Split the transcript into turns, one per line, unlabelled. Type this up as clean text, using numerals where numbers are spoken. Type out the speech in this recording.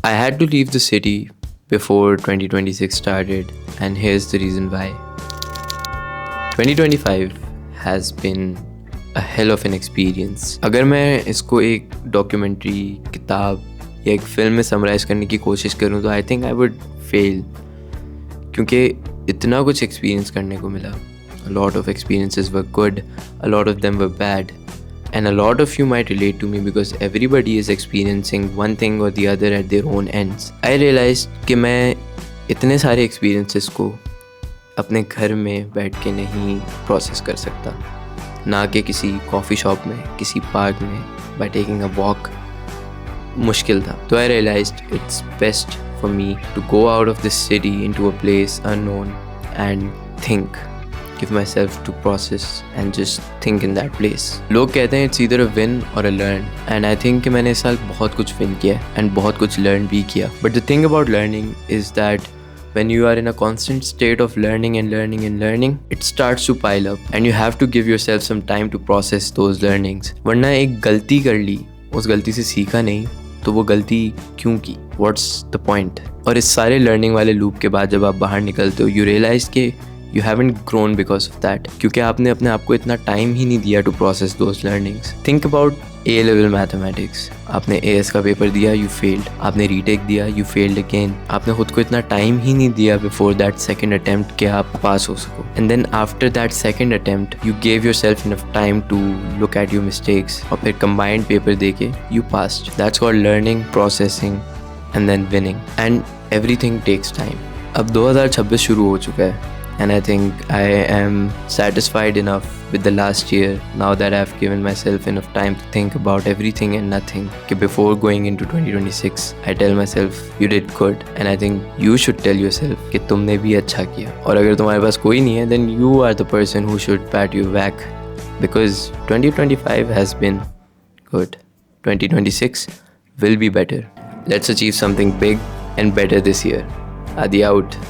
I had to leave the city before 2026 started, and here's the reason why. 2025 has been a hell of an experience. अगर मैं इसको एक documentary, किताब या एक फिल्म में समराइज़ करने की कोशिश करूँ तो I think I would fail, क्योंकि इतना कुछ एक्सपीरियंस करने को मिला. A lot of experiences were good, a lot of them were bad. And a lot of you might relate to me because everybody is experiencing one thing or the other at their own ends. I realized कि मैं इतने सारे experiences को अपने घर में बैठ के नहीं process कर सकता, ना कि किसी coffee shop में, किसी park में, by taking a walk. मुश्किल था. So I realized it's best for me to go out of this city into a place unknown and think. Give myself to process and just think in that place. लोग कहते हैं it's either a win or a learn, and I think कि मैंने इस साल बहुत कुछ win किया and बहुत कुछ learn भी किया. But the thing about learning is that when you are in a constant state of learning and learning and learning, it starts to pile up and you have to give yourself some time to process those learnings. वरना एक गलती कर ली, उस गलती से सीखा नहीं, तो वो गलती क्यों की? What's the point? और इस सारे learning वाले loop के बाद जब आप बाहर निकलते हो, you realize कि you haven't grown because of that, क्योंकि आपने अपने आप को इतना टाइम ही नहीं दिया to process those learnings. Think about A-level mathematics. आपने AS का पेपर दिया, you failed. आपने retake दिया, you failed again. आपने खुद को इतना टाइम ही नहीं दिया before that second attempt कि आप पास हो सको. And then after that second attempt, you gave yourself enough time to look at your mistakes. और फिर combined paper देके you passed. That's called learning, processing, and then winning. And everything takes time. अब 2026 शुरू हो चुका है. And I think I am satisfied enough with the last year now that I've given myself enough time to think about everything and nothing. कि before going into 2026, I tell myself you did good, and I think you should tell yourself कि तुमने भी अच्छा किया. और अगर तुम्हारे पास कोई नहीं है, then you are the person who should pat your back, because 2025 has been good. 2026 will be better. Let's achieve something big and better this year. Adi out.